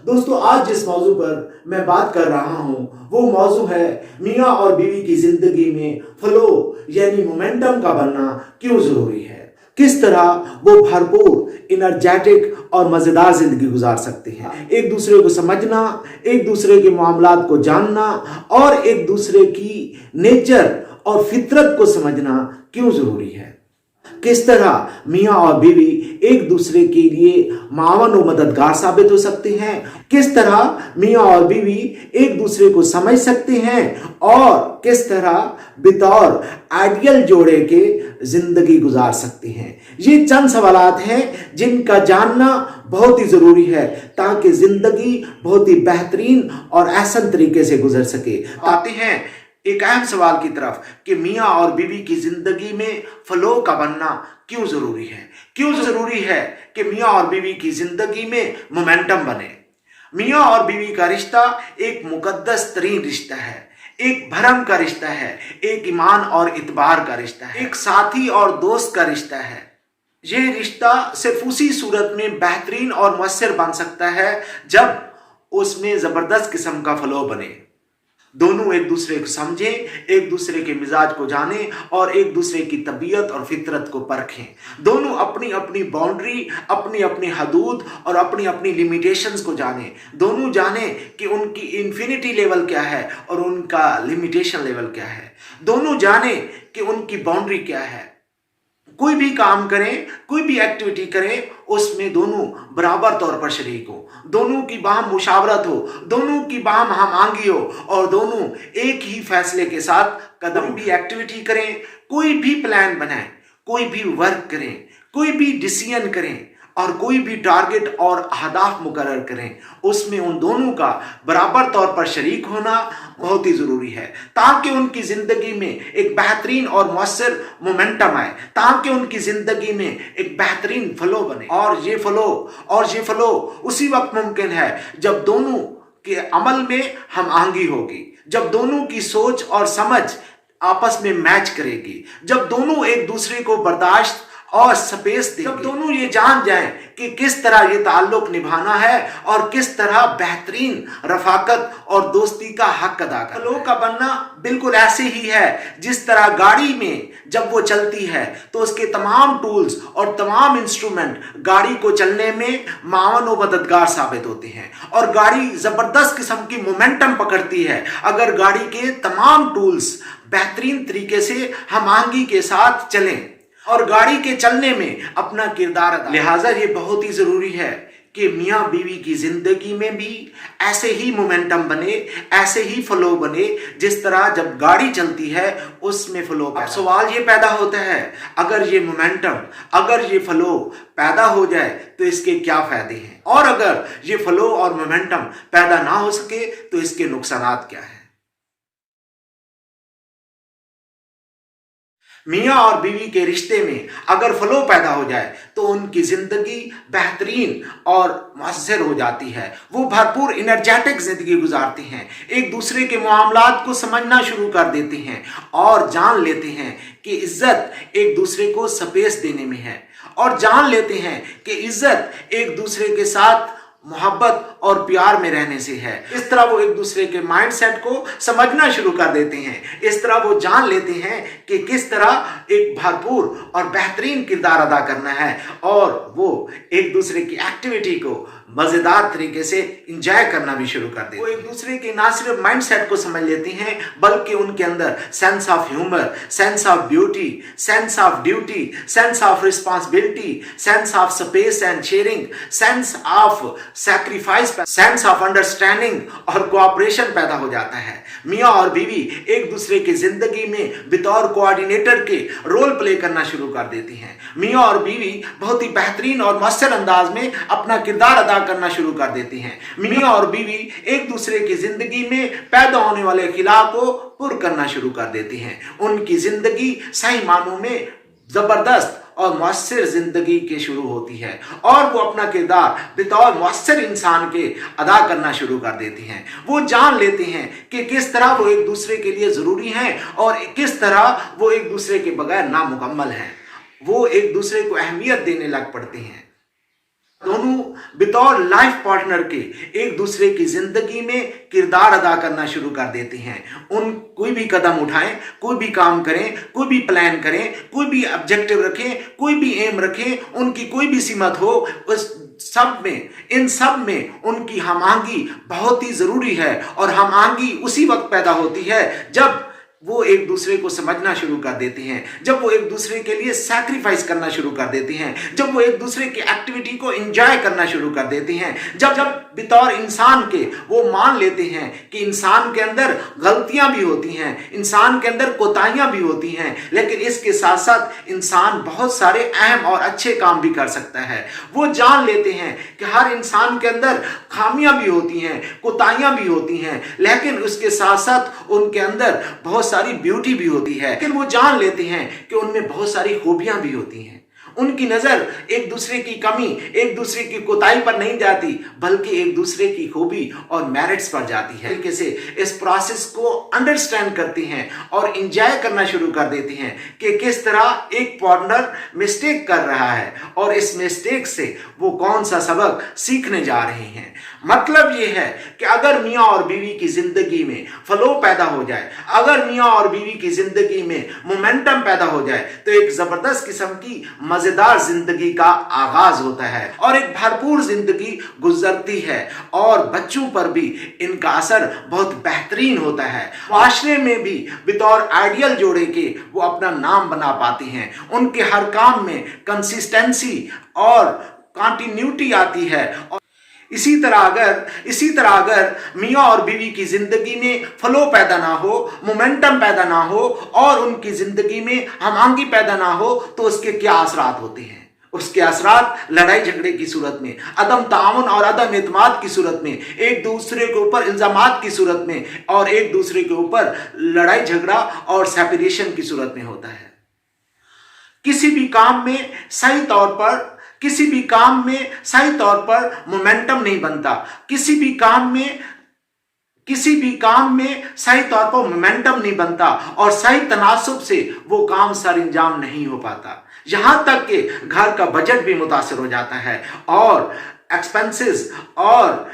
दोस्तों, आज जिस मौजू पर मैं बात कर रहा हूँ वो मौजू है मियाँ और बीवी की जिंदगी में फ्लो यानी मोमेंटम का बनना क्यों जरूरी है। किस तरह वो भरपूर इनर्जेटिक और मजेदार जिंदगी गुजार सकते हैं। एक दूसरे को समझना, एक दूसरे के मामलात को जानना और एक दूसरे की नेचर और फितरत को समझना क्यों जरूरी है। किस तरह मियाँ और बीवी एक दूसरे के लिए मावन और मददगार साबित हो सकते हैं। किस तरह मियाँ और बीवी एक दूसरे को समझ सकते हैं और किस तरह बतौर आइडियल जोड़े के जिंदगी गुजार सकते हैं। ये चंद सवालात हैं जिनका जानना बहुत ही जरूरी है ताकि जिंदगी बहुत ही बेहतरीन और आसान तरीके से गुजर सके। आते हैं एक अहम सवाल की तरफ कि मियाँ और बीवी की जिंदगी में फ्लो का बनना क्यों जरूरी है। क्यों जरूरी है कि मियाँ और बीवी की जिंदगी में मोमेंटम बने। मियाँ और बीवी का रिश्ता एक मुकद्दस तरीन रिश्ता है, एक भरम का रिश्ता है, एक ईमान और इतबार का रिश्ता है, एक साथी और दोस्त का रिश्ता है। ये रिश्ता सिर्फ उसी सूरत में बेहतरीन और मुअस्सर बन सकता है जब उसमें जबरदस्त किस्म का फ्लो बने। दोनों एक दूसरे को समझें, एक दूसरे के मिजाज को जानें और एक दूसरे की तबीयत और फितरत को परखें। दोनों अपनी अपनी बाउंड्री, अपनी अपनी हदूद और अपनी अपनी लिमिटेशंस को जानें। दोनों जानें कि उनकी इन्फिनिटी लेवल क्या है और उनका लिमिटेशन लेवल क्या है। दोनों जानें कि उनकी बाउंड्री क्या है। कोई भी काम करें, कोई भी एक्टिविटी करें, उसमें दोनों बराबर तौर पर शरीक हो, दोनों की बाहम मुशावरत हो, दोनों की बाहम हम-आहंगी हो और दोनों एक ही फैसले के साथ कदम भी एक्टिविटी करें, कोई भी प्लान बनाएं, कोई भी वर्क करें, कोई भी डिसीजन करें और कोई भी टारगेट और अहदाफ मुकर्रर करें, उसमें उन दोनों का बराबर तौर पर शरीक होना बहुत ही ज़रूरी है ताकि उनकी ज़िंदगी में एक बेहतरीन और मुअस्सर मोमेंटम आए, ताकि उनकी ज़िंदगी में एक बेहतरीन फ्लो बने। और ये फ्लो उसी वक्त मुमकिन है जब दोनों के अमल में हम आहंगी होगी, जब दोनों की सोच और समझ आपस में मैच करेगी, जब दोनों एक दूसरे को बर्दाश्त और स्पेस देंगे, जब दोनों ये जान जाएं कि किस तरह ये ताल्लुक निभाना है और किस तरह बेहतरीन रफाकत और दोस्ती का हक अदा करना है। फ्लो का बनना बिल्कुल ऐसे ही है जिस तरह गाड़ी में जब वो चलती है तो उसके तमाम टूल्स और तमाम इंस्ट्रूमेंट गाड़ी को चलने में मावन और मददगार साबित होते हैं और गाड़ी जबरदस्त किस्म की मोमेंटम पकड़ती है अगर गाड़ी के तमाम टूल्स बेहतरीन तरीके से हम-आहंगी के साथ चलें और गाड़ी के चलने में अपना किरदार अदा। लिहाजा ये बहुत ही जरूरी है कि मियाँ बीवी की जिंदगी में भी ऐसे ही मोमेंटम बने, ऐसे ही फ्लो बने जिस तरह जब गाड़ी चलती है उसमें फ्लो। अब सवाल ये पैदा होता है, अगर ये मोमेंटम, अगर ये फ्लो पैदा हो जाए तो इसके क्या फायदे हैं और अगर ये फ्लो और मोमेंटम पैदा ना हो सके तो इसके नुकसानात क्या है। मियाँ और बीवी के रिश्ते में अगर फ्लो पैदा हो जाए तो उनकी जिंदगी बेहतरीन और मुअस्सर हो जाती है। वो भरपूर इनर्जेटिक जिंदगी गुजारते हैं, एक दूसरे के मामलात को समझना शुरू कर देते हैं और जान लेते हैं कि इज्जत एक दूसरे को स्पेस देने में है और जान लेते हैं कि इज्जत एक दूसरे के साथ मोहब्बत और प्यार में रहने से है। इस तरह वो एक दूसरे के माइंड सेट को समझना शुरू कर देते हैं। इस तरह वो जान लेते हैं कि किस तरह एक भरपूर और बेहतरीन किरदार अदा करना है और वो एक दूसरे की एक्टिविटी को मजेदार तरीके से इंजॉय करना भी शुरू कर देते हैं। वो एक दूसरे के ना सिर्फ माइंड सेट को समझ लेते हैं बल्कि उनके अंदर sense of humour, sense of beauty, sense of duty, sense of responsibility, sense of space and sharing, sense of sacrifice, sense of understanding और कोऑपरेशन पैदा हो जाता है। मियाँ और बीवी एक दूसरे की जिंदगी में बतौर कोऑर्डिनेटर के रोल प्ले करना शुरू कर देती हैं। मियाँ और बीवी बहुत ही बेहतरीन और मुअस्सर अंदाज में अपना किरदार अदा करना शुरू कर देती हैं। मियाँ और बीवी एक दूसरे की जिंदगी में पैदा होने वाले खिला को पुर करना शुरू कर देती हैं। उनकी जिंदगी सही मानों में जबरदस्त और मुअस्सर जिंदगी के शुरू होती है और वो अपना किरदार बतौर मुअस्सर इंसान के अदा करना शुरू कर देती हैं। वो जान लेते हैं कि किस तरह वो एक दूसरे के लिए ज़रूरी हैं और किस तरह वो एक दूसरे के बगैर नामुकम्मल हैं। वो एक दूसरे को अहमियत देने लग पड़ते हैं। दोनों बतौर लाइफ पार्टनर के एक दूसरे की जिंदगी में किरदार अदा करना शुरू कर देते हैं। कोई भी कदम उठाएं, कोई भी काम करें, कोई भी प्लान करें, कोई भी ऑब्जेक्टिव रखें, कोई भी एम रखें, उनकी कोई भी सिमत हो, उस सब में, इन सब में उनकी हमआहंगी बहुत ही जरूरी है। और हमआहंगी उसी वक्त पैदा होती है जब वो एक दूसरे को समझना शुरू कर देते हैं, जब वो एक दूसरे के लिए सैक्रिफाइस करना शुरू कर देते हैं, जब वो एक दूसरे की एक्टिविटी को एंजॉय करना शुरू कर देते हैं, जब बतौर इंसान के वो मान लेते हैं कि इंसान के अंदर गलतियां भी होती हैं, इंसान के अंदर कोताहियां भी होती हैं, लेकिन इसके साथ साथ इंसान बहुत सारे अहम और अच्छे काम भी कर सकता है। वो जान लेते हैं कि हर इंसान के अंदर खामियां भी होती हैं, कोताहियां भी होती हैं, लेकिन उसके साथ साथ उनके अंदर बहुत सारी ब्यूटी भी होती है। लेकिन वो जान लेते हैं कि उनमें बहुत सारी खूबियां भी होती हैं। उनकी नजर एक दूसरे की कमी, एक दूसरे की कोताही पर नहीं जाती, बल्कि एक दूसरे की खूबी और मेरिट्स पर जाती है। तरीके से इस प्रोसेस को अंडरस्टैंड करते हैं और एंजॉय करना शुरू कर देते हैं कि किस तरह एक पार्टनर मिस्टेक कर रहा है और इस मिस्टेक से वो कौन सा सबक सीखने जा रहे हैं। मतलब ये है कि अगर मियाँ और बीवी की जिंदगी में फ्लो पैदा हो जाए, अगर मियाँ और बीवी की जिंदगी में मोमेंटम पैदा हो जाए, तो एक जबरदस्त किस्म की मजेदार जिंदगी का आगाज होता है और एक भरपूर जिंदगी गुजरती है और बच्चों पर भी इनका असर बहुत बेहतरीन होता है। माशरे में भी बतौर आइडियल जोड़े के वो अपना नाम बना पाते हैं। उनके हर काम में कंसिस्टेंसी और कंटिन्यूटी आती है। और इसी तरह अगर मियाँ और बीवी की जिंदगी में फ्लो पैदा ना हो, मोमेंटम पैदा ना हो और उनकी जिंदगी में हमआहंगी पैदा ना हो, तो उसके क्या असरात होते हैं? उसके असरात लड़ाई झगड़े की सूरत में, अदम ताउन और अदम एतमाद की सूरत में, एक दूसरे के ऊपर इल्जामात की सूरत में और एक दूसरे के ऊपर लड़ाई झगड़ा और सेपरेशन की सूरत में होता है। किसी भी काम में सही तौर पर मोमेंटम नहीं बनता, किसी भी काम में सही तौर पर मोमेंटम नहीं बनता और सही तनासुब से वो काम सर अंजाम नहीं हो पाता। यहां तक कि घर का बजट भी मुतासिर हो जाता है और एक्सपेंसेस और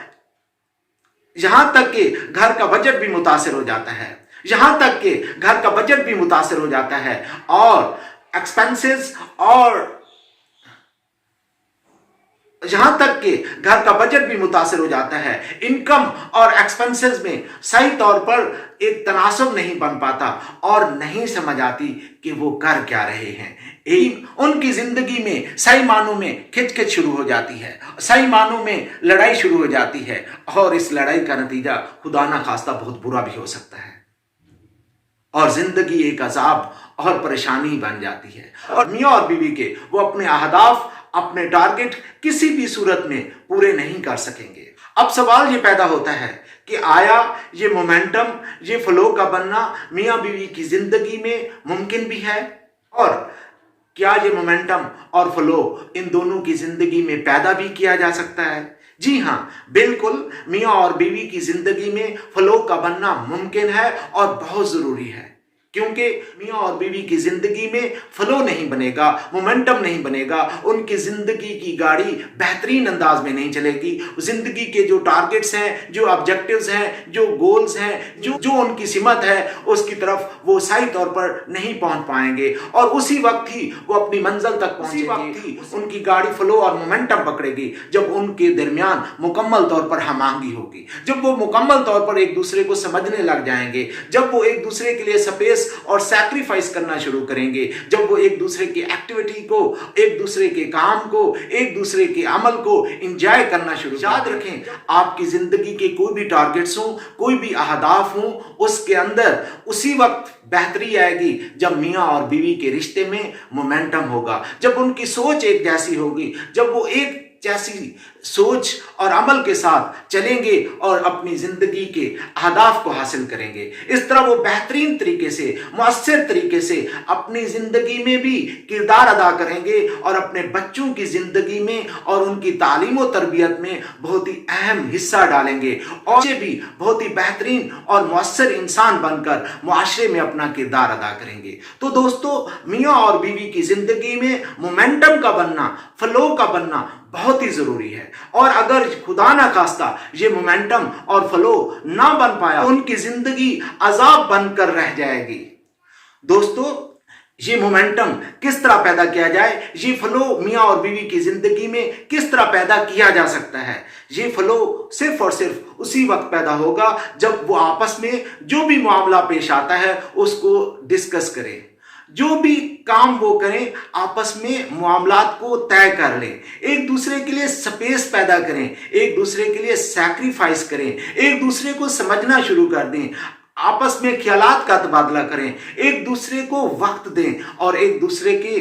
यहां तक कि घर का बजट भी मुतासिर हो जाता है, यहां तक कि घर का बजट भी मुतासिर हो जाता है और एक्सपेंसेस और यहां तक कि घर का बजट भी मुतासिर हो जाता है। इनकम और एक्सपेंसेस में सही तौर पर एक तनासब नहीं बन पाता और नहीं समझ आती कि वो कर क्या रहे हैं। उनकी जिंदगी में सही मानों में खिचखिच शुरू हो जाती है, सही मानों में लड़ाई शुरू हो जाती है और इस लड़ाई का नतीजा खुदा ना खास्ता बहुत बुरा भी हो सकता है और जिंदगी एक अजाब और परेशानी बन जाती है। और मियाँ और बीवी के वो अपने अहदाफ, अपने टारगेट किसी भी सूरत में पूरे नहीं कर सकेंगे। अब सवाल ये पैदा होता है कि आया ये मोमेंटम, ये फ्लो का बनना मियाँ बीवी की जिंदगी में मुमकिन भी है और क्या ये मोमेंटम और फ्लो इन दोनों की जिंदगी में पैदा भी किया जा सकता है? जी हाँ, बिल्कुल, मियाँ और बीवी की जिंदगी में फ्लो का बनना मुमकिन है और बहुत जरूरी है, क्योंकि मियाँ और बीवी की जिंदगी में फ्लो नहीं बनेगा, मोमेंटम नहीं बनेगा, उनकी जिंदगी की गाड़ी बेहतरीन अंदाज में नहीं चलेगी। जिंदगी के जो टारगेट्स हैं, जो ऑब्जेक्टिव्स हैं, जो गोल्स हैं, जो उनकी सिमत है, उसकी तरफ वो सही तौर पर नहीं पहुंच पाएंगे और उसी वक्त ही वो अपनी मंजिल तक पहुंचेंगे। उनकी गाड़ी फ्लो और मोमेंटम पकड़ेगी जब उनके दरमियान मुकम्मल तौर पर हमआहंगी होगी, जब वो मुकम्मल तौर पर एक दूसरे को समझने लग जाएंगे, जब वो एक दूसरे के लिए स्पेस और सैक्रिफाइस करना शुरू करेंगे, जब वो एक दूसरे की एक्टिविटी को, एक दूसरे के काम को, एक दूसरे के अमल को एंजॉय करना शुरू। याद रखें, आपकी जिंदगी के कोई भी टारगेट्स हो, कोई भी अहदाफ हो, उसके अंदर उसी वक्त बेहतरी आएगी जब मियाँ और बीवी के रिश्ते में मोमेंटम होगा, जब उनकी सोच एक जैसी होगी, जब वो एक जैसी सोच और अमल के साथ चलेंगे और अपनी जिंदगी के अहदाफ को हासिल करेंगे। इस तरह वो बेहतरीन तरीके से, मुअस्सर तरीके से अपनी जिंदगी में भी किरदार अदा करेंगे और अपने बच्चों की जिंदगी में और उनकी तालीम और तरबियत में बहुत ही अहम हिस्सा डालेंगे और ये भी बहुत ही बेहतरीन और मुअस्सर इंसान बनकर मुआशरे में अपना किरदार अदा करेंगे। तो दोस्तों, मियाँ और बीवी की जिंदगी में मोमेंटम का बनना, फ्लो का बनना बहुत ही ज़रूरी है। और अगर खुदा ना खास्ता ये मोमेंटम और फ्लो ना बन पाया तो उनकी ज़िंदगी अजाब बनकर रह जाएगी। दोस्तों, ये मोमेंटम किस तरह पैदा किया जाए, ये फ्लो मियाँ और बीवी की ज़िंदगी में किस तरह पैदा किया जा सकता है? ये फ्लो सिर्फ और सिर्फ उसी वक्त पैदा होगा जब वो आपस में जो भी मामला पेश आता है उसको डिस्कस करें, जो भी काम वो करें आपस में मामलात को तय कर लें, एक दूसरे के लिए स्पेस पैदा करें, एक दूसरे के लिए सैक्रिफाइस करें, एक दूसरे को समझना शुरू कर दें, आपस में ख्यालात का तबादला करें, एक दूसरे को वक्त दें और एक दूसरे के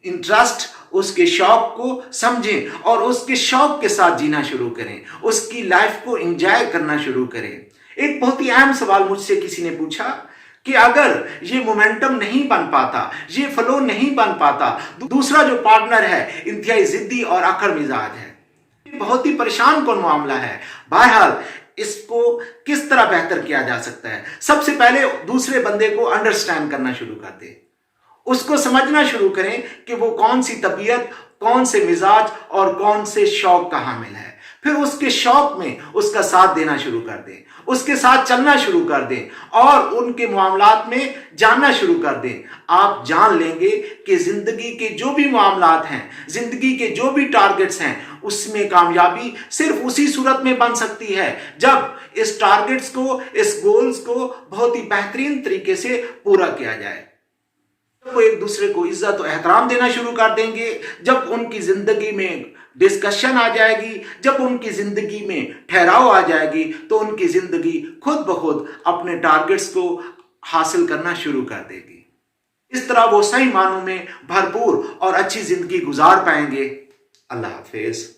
इंटरेस्ट, उसके शौक को समझें और उसके शौक के साथ जीना शुरू करें, उसकी लाइफ को एंजॉय करना शुरू करें। एक बहुत ही अहम सवाल मुझसे किसी ने पूछा कि अगर ये मोमेंटम नहीं बन पाता, ये फ्लो नहीं बन पाता, दूसरा जो पार्टनर है इंतहाई जिद्दी और अकड़ मिजाज है, बहुत ही परेशान कौन मामला है, बहरहाल इसको किस तरह बेहतर किया जा सकता है? सबसे पहले दूसरे बंदे को अंडरस्टैंड करना शुरू कर दे, उसको समझना शुरू करें कि वो कौन सी तबीयत, कौन से मिजाज और कौन से शौक का हामिल है। फिर उसके शौक में उसका साथ देना शुरू कर दें, उसके साथ चलना शुरू कर दें और उनके मामलात में जानना शुरू कर दें। आप जान लेंगे कि जिंदगी के जो भी मामलात हैं, जिंदगी के जो भी टारगेट्स हैं, उसमें कामयाबी सिर्फ उसी सूरत में बन सकती है जब इस टारगेट्स को, इस गोल्स को बहुत ही बेहतरीन तरीके से पूरा किया जाए। वो एक दूसरे को इज्जत और एहतराम देना शुरू कर देंगे, जब उनकी जिंदगी में डिस्कशन आ जाएगी, जब उनकी जिंदगी में ठहराव आ जाएगी, तो उनकी जिंदगी खुद ब खुद अपने टारगेट्स को हासिल करना शुरू कर देगी। इस तरह वो सही मानों में भरपूर और अच्छी जिंदगी गुजार पाएंगे। अल्लाह हाफिज।